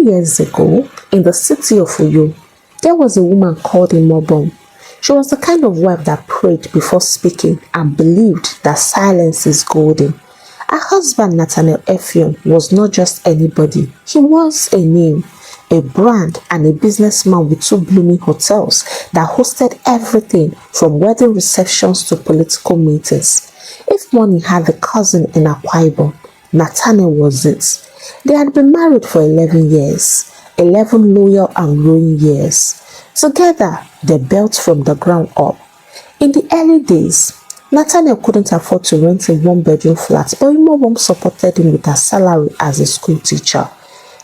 Many years ago, in the city of Oyo, there was a woman called Imobon. She was the kind of wife that prayed before speaking and believed that silence is golden. Her husband Nataniel was not just anybody, he was a name, a brand, and a businessman with two blooming hotels that hosted everything from wedding receptions to political meetings. If money had a cousin in Akwa Ibom, Nataniel was it. They had been married for 11 years, 11 loyal and growing years. Together, they built from the ground up. In the early days, Nataniel couldn't afford to rent a one-bedroom flat, but Imobom supported him with her salary as a school teacher.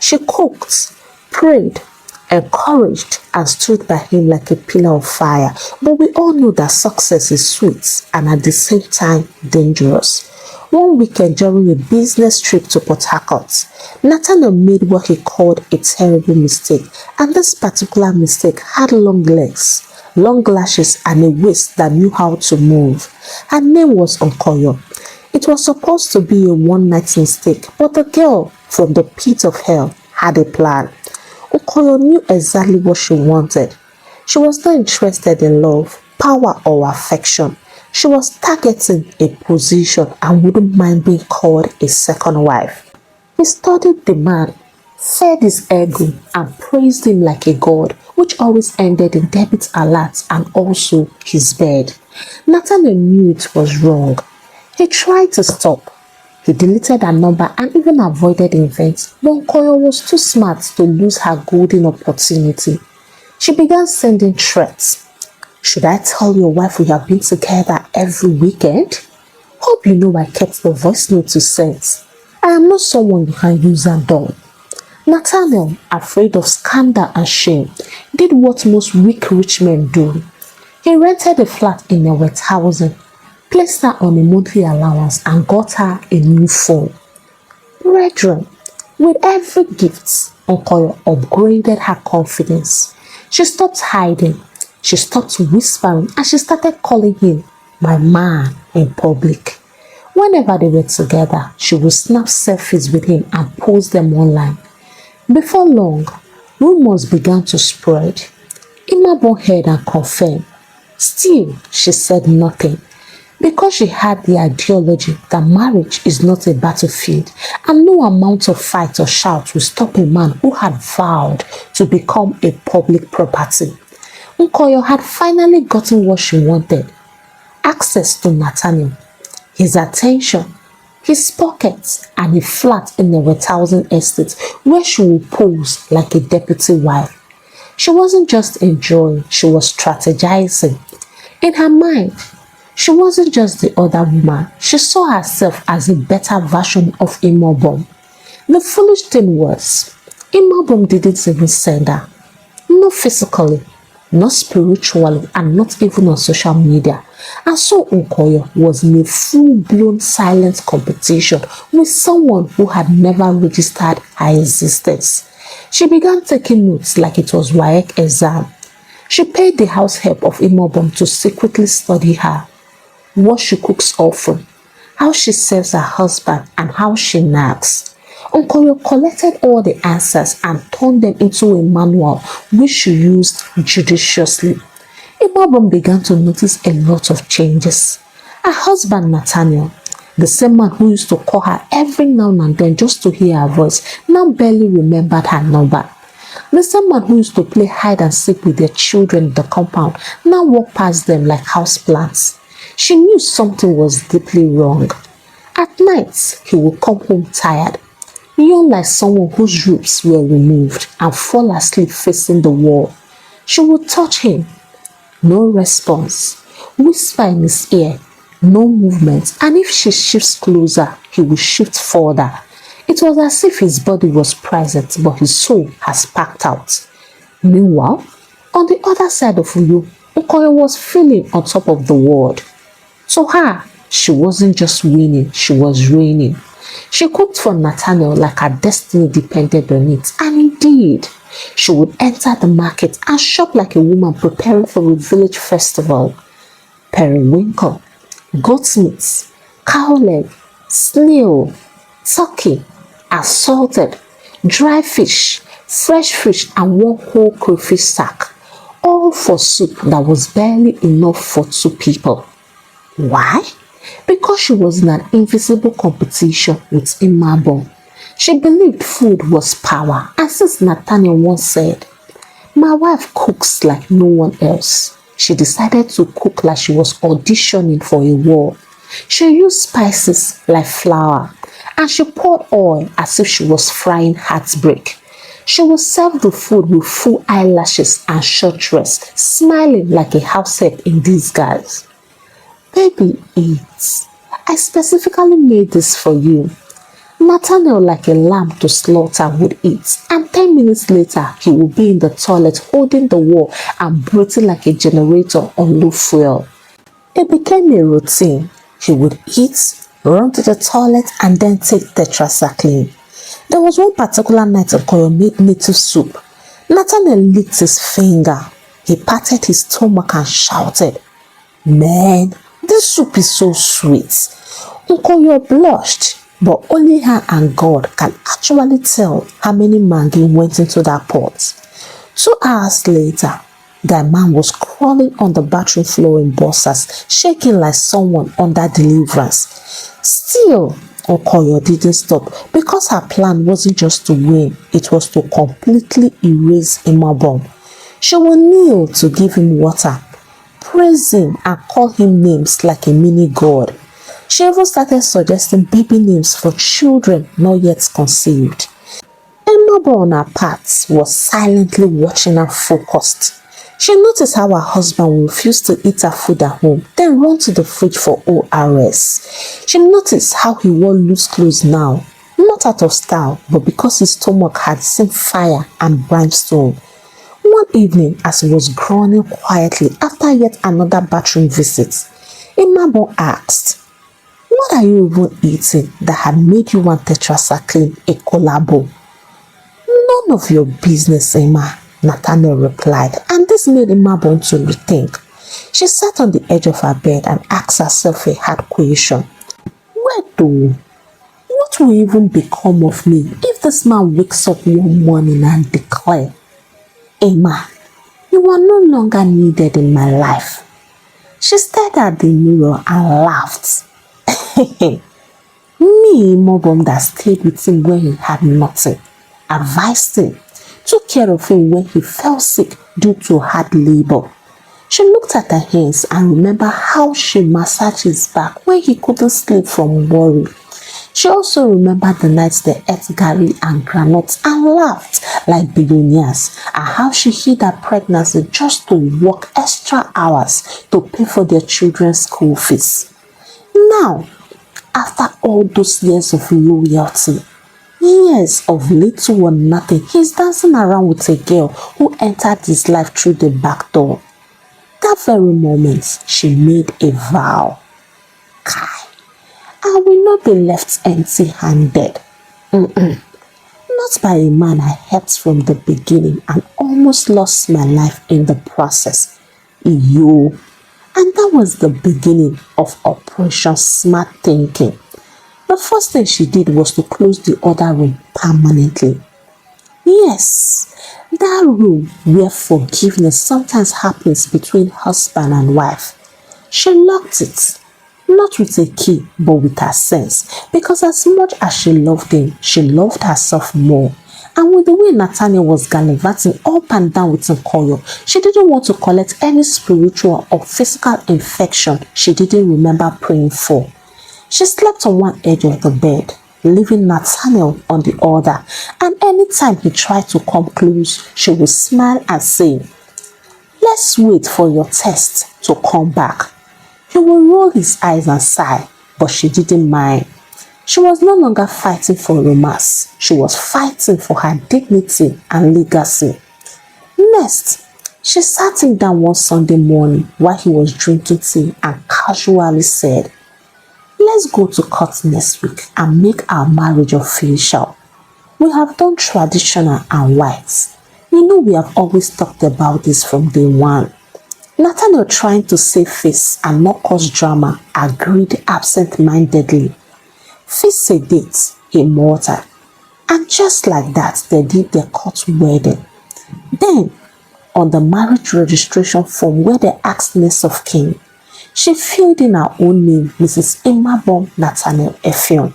She cooked, prayed, encouraged, and stood by him like a pillar of fire. But we all know that success is sweet and at the same time dangerous. One weekend during a business trip to Port Harcourt, Nataniel made what he called a terrible mistake, and this particular mistake had long legs, long lashes, and a waist that knew how to move. Her name was Okoyo. It was supposed to be a one-night mistake, but the girl from the pit of hell had a plan. Okoyo knew exactly what she wanted. She was not interested in love, power, or affection. She was targeting a position and wouldn't mind being called a second wife. He studied the man, fed his ego, and praised him like a god, which always ended in debit alerts and also his bed. Nataniel knew it was wrong. He tried to stop. He deleted her number and even avoided events, but Okoyo was too smart to lose her golden opportunity. She began sending threats. Should I tell your wife we have been together every weekend? Hope you know I kept the voice note to send. I am not someone you can use and done. Nataniel, afraid of scandal and shame, did what most weak rich men do. He rented a flat in a wet housing, placed her on a monthly allowance, and got her a new phone. Brethren, with every gift, Okoyo upgraded her confidence. She stopped hiding. She stopped whispering and she started calling him my man in public. Whenever they were together, she would snap selfies with him and post them online. Before long, rumors began to spread. Imobon heard and confirmed. Still, she said nothing because she had the ideology that marriage is not a battlefield and no amount of fight or shout will stop a man who had vowed to become a public property. Okoyo had finally gotten what she wanted: access to Nataniel, his attention, his pockets, and a flat in the 1,000 estate where she would pose like a deputy wife. She wasn't just enjoying, she was strategizing. In her mind, she wasn't just the other woman, she saw herself as a better version of Imobom. The foolish thing was, Imobom didn't even send her, not physically, not spiritually, and not even on social media. And so Okoyo was in a full-blown silent competition with someone who had never registered her existence. She began taking notes like it was WAEC exam. She paid the house help of Imobom to secretly study her, what she cooks often, how she serves her husband, and how she nags. Okoyo collected all the answers and turned them into a manual which she used judiciously. Imobom began to notice a lot of changes. Her husband Nataniel, the same man who used to call her every now and then just to hear her voice, now barely remembered her number. The same man who used to play hide and seek with their children in the compound now walked past them like houseplants. She knew something was deeply wrong. At night, he would come home tired, yawn like someone whose ribs were removed, and fall asleep facing the wall. She would touch him. No response. Whisper in his ear. No movement. And if she shifts closer, he will shift further. It was as if his body was present, but his soul has packed out. Meanwhile, on the other side of Uyo, Okoyo was feeling on top of the world. To her, she wasn't just winning, she was reigning. She cooked for Nataniel like her destiny depended on it, and indeed, she would enter the market and shop like a woman preparing for a village festival. Periwinkle, goat's meat, cow leg, snail, turkey, assorted, dry fish, fresh fish and one whole crayfish sack, all for soup that was barely enough for 2 people. Why? Because she was in an invisible competition with Imabon. She believed food was power, and since Nataniel once said, "My wife cooks like no one else," she decided to cook like she was auditioning for a war. She used spices like flour, and she poured oil as if she was frying heartbreak. She would serve the food with full eyelashes and short dress, smiling like a househelp in disguise. "Baby, eat. I specifically made this for you." Nathaniel, like a lamb to slaughter, would eat, and 10 minutes later, he would be in the toilet holding the wall and breathing like a generator on low fuel. It became a routine. He would eat, run to the toilet, and then take tetracycline. There was one particular night Okoyo made native soup. Nathaniel licked his finger. He patted his stomach and shouted, "Man, this soup is so sweet." Okoyo blushed, but only her and God can actually tell how many mangi went into that pot. 2 hours later, the man was crawling on the bathroom floor in boxers, shaking like someone under deliverance. Still, Okoyo didn't stop because her plan wasn't just to win, it was to completely erase Imabon. She would kneel to give him water, praise him, and call him names like a mini god. She even started suggesting baby names for children not yet conceived. Imabon on her part was silently watching her focused. She noticed how her husband would refuse to eat her food at home, then run to the fridge for ORS. She noticed how he wore loose clothes now, not out of style, but because his stomach had seen fire and brimstone. One evening, as he was groaning quietly after yet another bathroom visit, Imabon asked, "What are you even eating that had made you want tetracycline, a collabo?" "None of your business, Emma," Nataniel replied, and this made Imabon to rethink. She sat on the edge of her bed and asked herself a hard question. Where though? What will even become of me if this man wakes up one morning and declare, "Emma, you are no longer needed in my life"? She stared at the mirror and laughed. Me, Mobom, that stayed with him when he had nothing, advised him, took care of him when he fell sick due to hard labor. She looked at her hands and remembered how she massaged his back when he couldn't sleep from worry. She also remembered the nights they ate gari and granuts and laughed like billionaires, and how she hid her pregnancy just to work extra hours to pay for their children's school fees. Now, after all those years of loyalty, years of little or nothing, he's dancing around with a girl who entered his life through the back door. That very moment, she made a vow. Kai, I will not be left empty-handed. Not by a man I helped from the beginning and almost lost my life in the process. You. And that was the beginning of Operation Smart Thinking. The first thing she did was to close the other room permanently. Yes, that room where forgiveness sometimes happens between husband and wife. She locked it, not with a key, but with her sense, because as much as she loved him, she loved herself more. And with the way Nataniel was gallivanting up and down with Okoyo, she didn't want to collect any spiritual or physical infection she didn't remember praying for. She slept on one edge of the bed, leaving Nataniel on the other, and anytime he tried to come close, she would smile and say, "Let's wait for your test to come back." He would roll his eyes and sigh, but she didn't mind. She was no longer fighting for romance. She was fighting for her dignity and legacy. Next, she sat him down one Sunday morning while he was drinking tea and casually said, "Let's go to court next week and make our marriage official. We have done traditional and white. You know we have always talked about this from day one." Nataniel, trying to save face and not cause drama, agreed absent-mindedly. "Fix a date," he muttered. And just like that, they did their court wedding. Then, on the marriage registration form where they asked names of kin, she filled in her own name, Mrs. Imabom Nataniel Effion.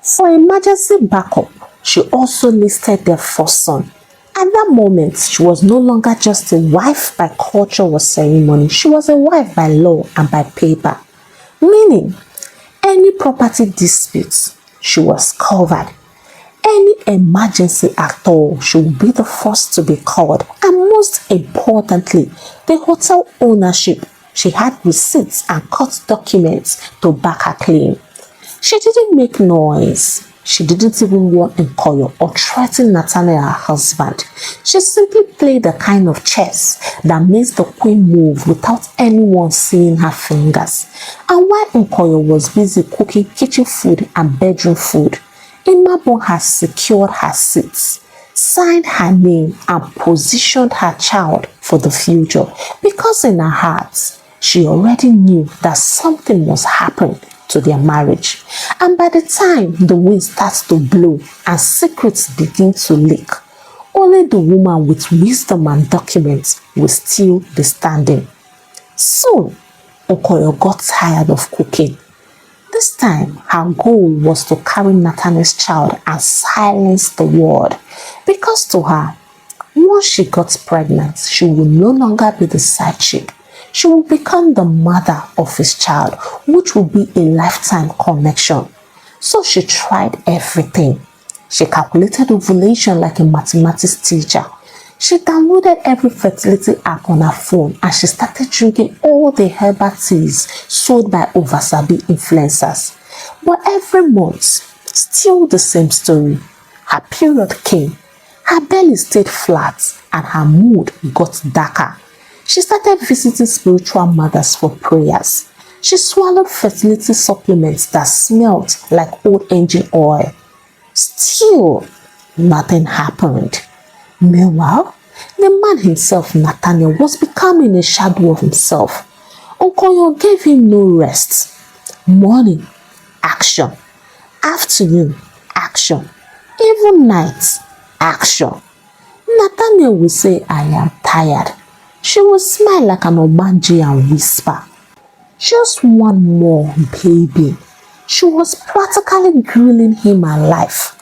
For emergency backup, she also listed their first son. At that moment, she was no longer just a wife by culture or ceremony. She was a wife by law and by paper. Meaning, any property disputes, she was covered. Any emergency at all, she would be the first to be called. And most importantly, the hotel ownership, she had receipts and court documents to back her claim. She didn't make noise. She didn't even warn Okoyo or threaten Nataniel, her husband. She simply played the kind of chess that makes the queen move without anyone seeing her fingers. And while Okoyo was busy cooking kitchen food and bedroom food, Imabon has secured her seats, signed her name and positioned her child for the future because in her heart, she already knew that something must happen to their marriage. And by the time the wind starts to blow and secrets begin to leak, only the woman with wisdom and documents will still be standing. Soon, Okoyo got tired of cooking. This time, her goal was to carry Nataniel's child and silence the world. Because to her, once she got pregnant, she would no longer be the side chick. She will become the mother of his child, which will be a lifetime connection. So she tried everything. She calculated ovulation like a mathematics teacher. She downloaded every fertility app on her phone and she started drinking all the herbal teas sold by oversabi influencers. But every month, still the same story. Her period came, her belly stayed flat and her mood got darker. She started visiting spiritual mothers for prayers. She swallowed fertility supplements that smelled like old engine oil. Still, nothing happened. Meanwhile, the man himself, Nataniel, was becoming a shadow of himself. Okoyo gave him no rest. Morning, action. Afternoon, action. Even night, action. Nataniel will say, I am tired. She will smile like an obanji and whisper, just one more, baby. She was practically grilling him alive.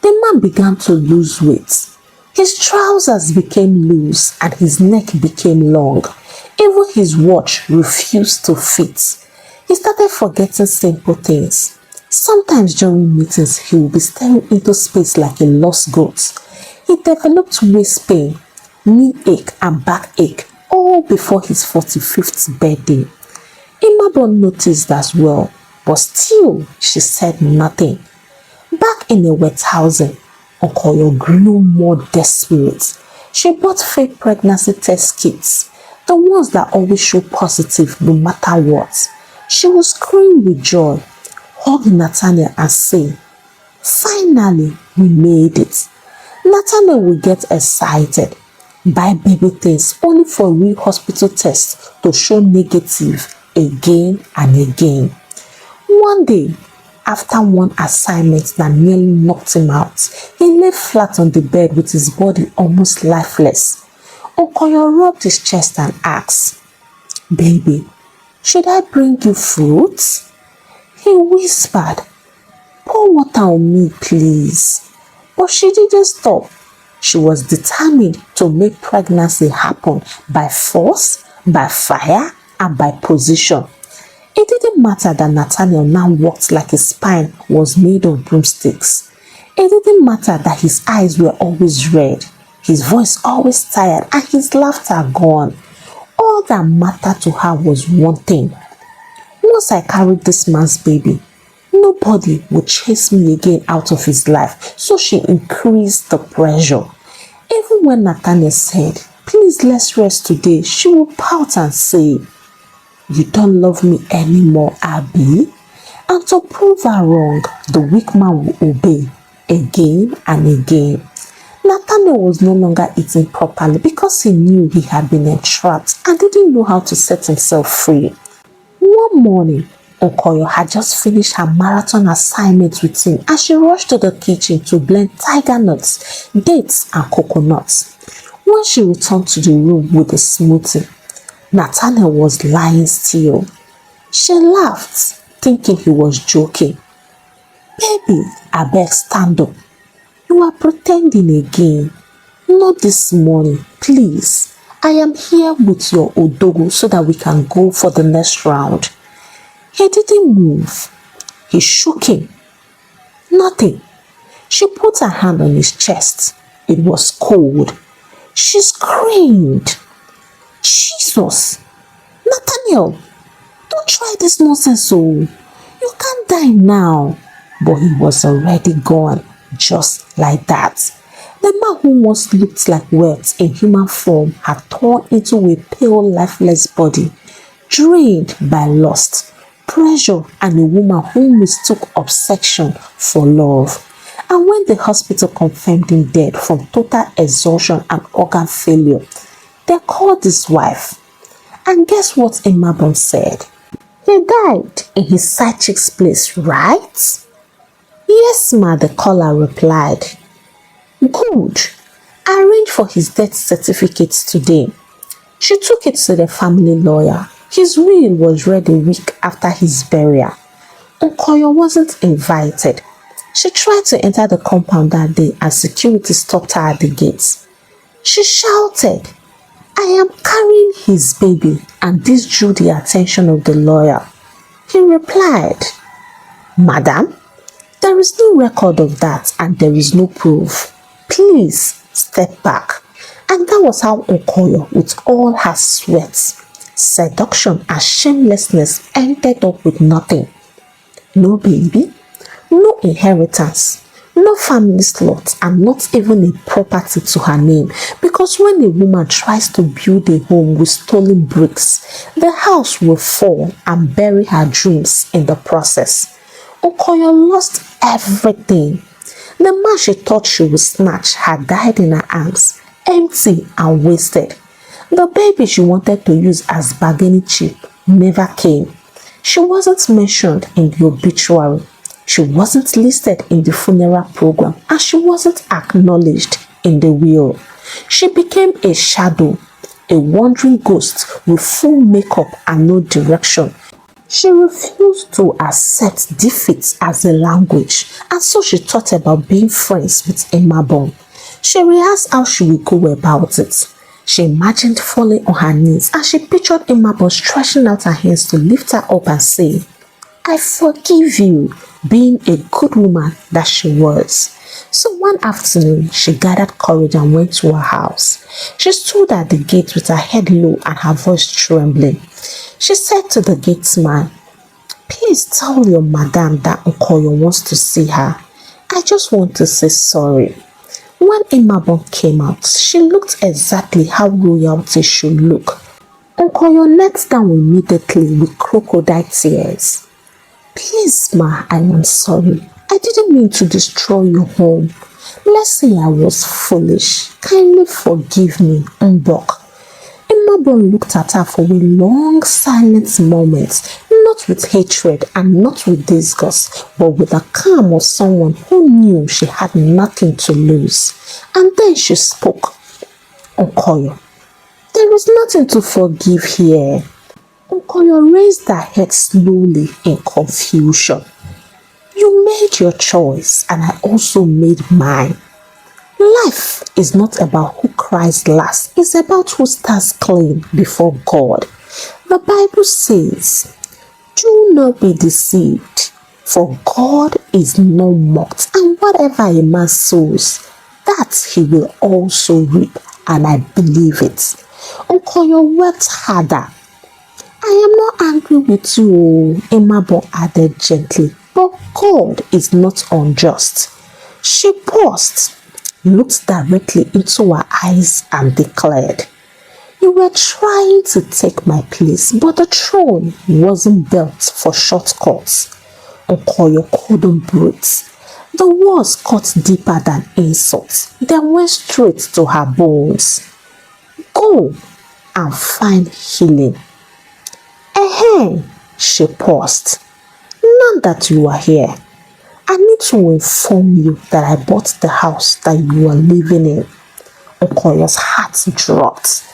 The man began to lose weight. His trousers became loose and his neck became long. Even his watch refused to fit. He started forgetting simple things. Sometimes during meetings, he would be staring into space like a lost goat. He developed waist pain, knee ache and back ache, all before his 45th birthday. Imabon noticed as well, but still she said nothing. Back in the wet housing, Okoyo grew more desperate. She bought fake pregnancy test kits, the ones that always show positive no matter what. She would scream with joy, hug Nataniel and say, finally, we made it. Nataniel will get excited, buy baby things only for real hospital tests to show negative again and again. One day, after one assignment that nearly knocked him out, he lay flat on the bed with his body almost lifeless. Okoyo rubbed his chest and asked, baby, should I bring you fruits? He whispered, pour water on me, please. But she didn't stop. She was determined to make pregnancy happen by force, by fire, and by position. It didn't matter that Nataniel now walked like his spine was made of broomsticks. It didn't matter that his eyes were always red, his voice always tired, and his laughter gone. All that mattered to her was one thing. Once I carried this man's baby, nobody would chase me again out of his life, so she increased the pressure. Even when Nataniel said, please let's rest today, she would pout and say, you don't love me anymore, Abby? And to prove her wrong, the weak man would obey again and again. Nataniel was no longer eating properly because he knew he had been entrapped and didn't know how to set himself free. One morning, Okoyo had just finished her marathon assignment with him and she rushed to the kitchen to blend tiger nuts, dates and coconuts. When she returned to the room with the smoothie, Nataniel was lying still. She laughed, thinking he was joking. "Baby, abeg stand up. You are pretending again. Not this morning, please. I am here with your odogo so that we can go for the next round." He didn't move. He shook him. Nothing. She put her hand on his chest. It was cold. She screamed. "Jesus! Nathaniel, don't try this nonsense, oh. You can't die now." But he was already gone, just like that. The man who once looked like wealth in human form had turned into a pale, lifeless body, drained by lust, pressure, and a woman who mistook obsession for love. And when the hospital confirmed him dead from total exhaustion and organ failure, they called his wife. And guess what Imabon said? He died in his side chick's place, right? "Yes, ma," the caller replied. "Good. Arrange for his death certificate today." She took it to the family lawyer. His will was read a week after his burial. Okoyo wasn't invited. She tried to enter the compound that day and security stopped her at the gates. She shouted, "I am carrying his baby," and this drew the attention of the lawyer. He replied, "Madam, there is no record of that and there is no proof. Please step back." And that was how Okoyo, with all her sweat, seduction and shamelessness, ended up with nothing. No baby, no inheritance, no family slot, and not even a property to her name. Because when a woman tries to build a home with stolen bricks, the house will fall and bury her dreams in the process. Okoyo lost everything. The man she thought she would snatch had died in her arms, empty and wasted. The baby she wanted to use as bargaining chip never came. She wasn't mentioned in the obituary. She wasn't listed in the funeral program, and she wasn't acknowledged in the will. She became a shadow, a wandering ghost with full makeup and no direction. She refused to accept defeat as a language, and so she thought about being friends with Imabon. She rehearsed how she would go about it. She imagined falling on her knees and she pictured Imabon stretching out her hands to lift her up and say, "I forgive you," being a good woman that she was. So one afternoon, she gathered courage and went to her house. She stood at the gate with her head low and her voice trembling. She said to the gatesman, "Please tell your madam that Okoyo wants to see her. I just want to say sorry." When Imabon came out, she looked exactly how royalty should look. Okoyo knelt down immediately with crocodile tears. "Please, ma, I am sorry. I didn't mean to destroy your home. Let's say I was foolish. Kindly forgive me, Mbok." Imabon looked at her for a long silent moment, not with hatred and not with disgust, but with the calm of someone who knew she had nothing to lose. And then she spoke. "Okoyo, there is nothing to forgive here." Okoyo raised her head slowly in confusion. "You made your choice and I also made mine. Life is not about who cries last, it's about who stands clean before God. The Bible says, 'Do not be deceived, for God is not mocked, and whatever a man sows, that he will also reap,' and I believe it." Okoyo worked harder. "I am not angry with you," Imabon added gently, "but God is not unjust." She paused, looked directly into her eyes and declared, "You were trying to take my place, but the throne wasn't built for shortcuts." Okoyo couldn't breathe. The words cut deeper than insults. They went straight to her bones. "Go and find healing." She paused. now that you are here, I need to inform you that I bought the house that you are living in. Okoyo's heart dropped.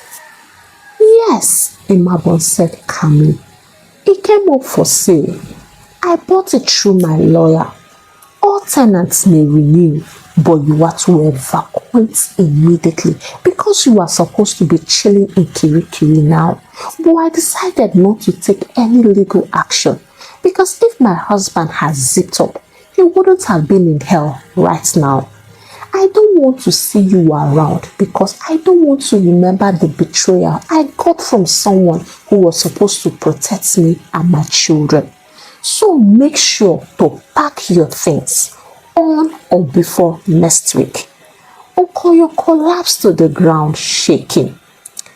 Yes, Imabon said calmly. It came up for sale. I bought it through my lawyer. All tenants may renew, but you are to evacuate immediately because you are supposed to be chilling in Kirikiri now. But I decided not to take any legal action because if my husband had zipped up, he wouldn't have been in hell right now. I don't want to see you around because I don't want to remember the betrayal I got from someone who was supposed to protect me and my children. So make sure to pack your things on or before next week. Okoyo collapsed to the ground shaking.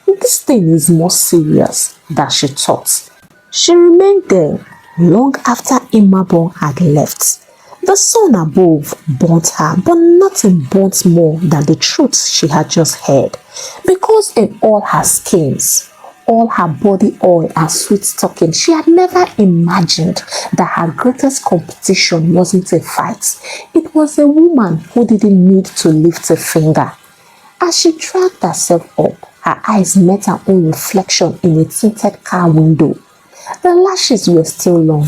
This thing is more serious than she thought. She remained there long after Imabon had left. The sun above burnt her, but nothing burnt more than the truth she had just heard. Because in all her schemes, all her body oil and sweet talking, she had never imagined that her greatest competition wasn't a fight. It was a woman who didn't need to lift a finger. As she dragged herself up, her eyes met her own reflection in a tinted car window. The lashes were still long.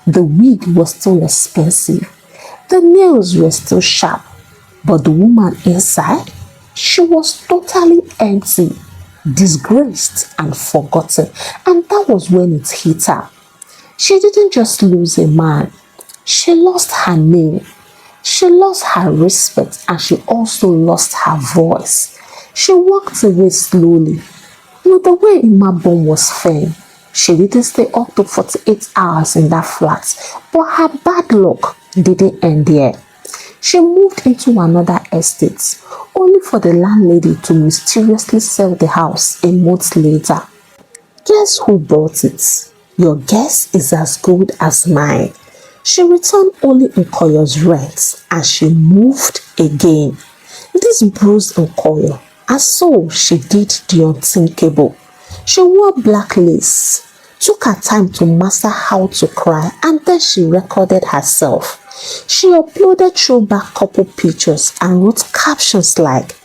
The wig was still expensive. The nails were still sharp. But the woman inside, she was totally empty, disgraced and forgotten. And that was when it hit her. She didn't just lose a man. She lost her name. She lost her respect and she also lost her voice. She walked away slowly. With the way Imabon was firm, she didn't stay up to 48 hours in that flat, but her bad luck didn't end there. She moved into another estate, only for the landlady to mysteriously sell the house a month later. Guess who bought it? Your guess is as good as mine. She returned only Okoyo's rent and she moved again. This bruised Okoyo, and so she did the unthinkable. She wore black lace, took her time to master how to cry, and then she recorded herself. She uploaded throwback couple pictures and wrote captions like,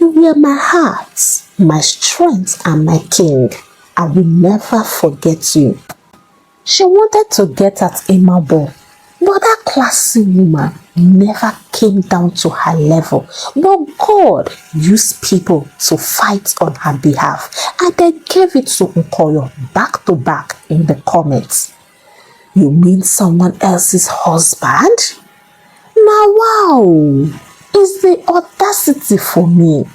"You were my heart, my strength and my king. I will never forget you." She wanted to get at Imabon, but that classy woman never came down to her level. But God used people to fight on her behalf, and they gave it to Okoyo back to back in the comments. "You mean someone else's husband? Now wow, is the audacity for me."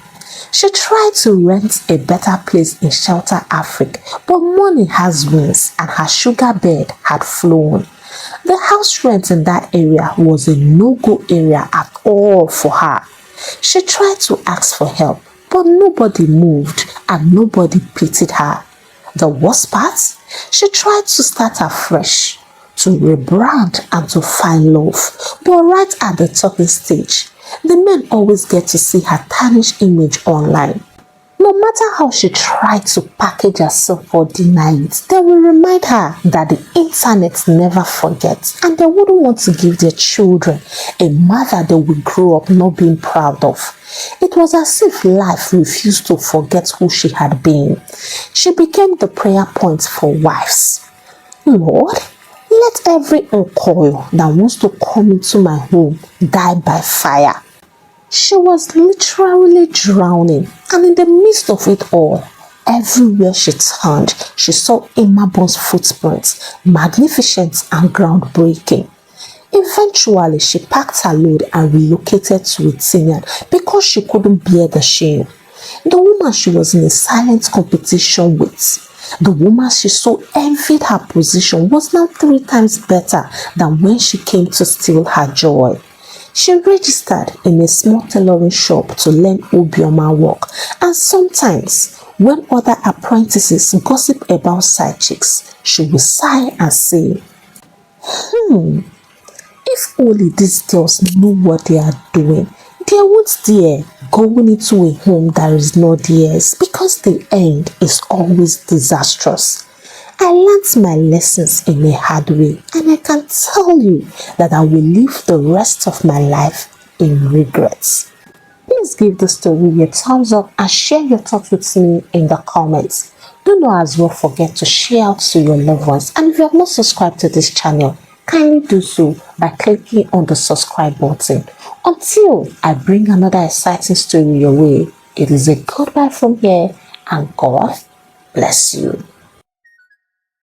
She tried to rent a better place in Shelter Africa, but money has wings and her sugar bed had flown. The house rent in that area was a no-go area at all for her. She tried to ask for help, but nobody moved and nobody pitied her. The worst part, she tried to start afresh, to rebrand and to find love, but right at the talking stage, the men always get to see her tarnished image online. No matter how she tried to package herself or deny it, they will remind her that the internet never forgets, and they wouldn't want to give their children a mother they will grow up not being proud of. It was as if life refused to forget who she had been. She became the prayer point for wives. "Lord, let every Okoyo that wants to come into my home die by fire." She was literally drowning, and in the midst of it all, everywhere she turned, she saw Imabon's footprints, magnificent and groundbreaking. Eventually, she packed her load and relocated to Nataniel because she couldn't bear the shame. The woman she was in a silent competition with, the woman she so envied her position, was now 3 times better than when she came to steal her joy. She registered in a small tailoring shop to learn Obioma work, and sometimes when other apprentices gossip about side chicks, she would sigh and say, if only these girls know what they are doing, they won't dare going into a home that is not theirs, because the end is always disastrous. I learnt my lessons in a hard way, and I can tell you that I will live the rest of my life in regrets. Please give the story a thumbs up and share your thoughts with me in the comments. Do not as well forget to share out to your loved ones, and if you have not subscribed to this channel, kindly do so by clicking on the subscribe button. Until I bring another exciting story your way, it is a goodbye from here, and God bless you.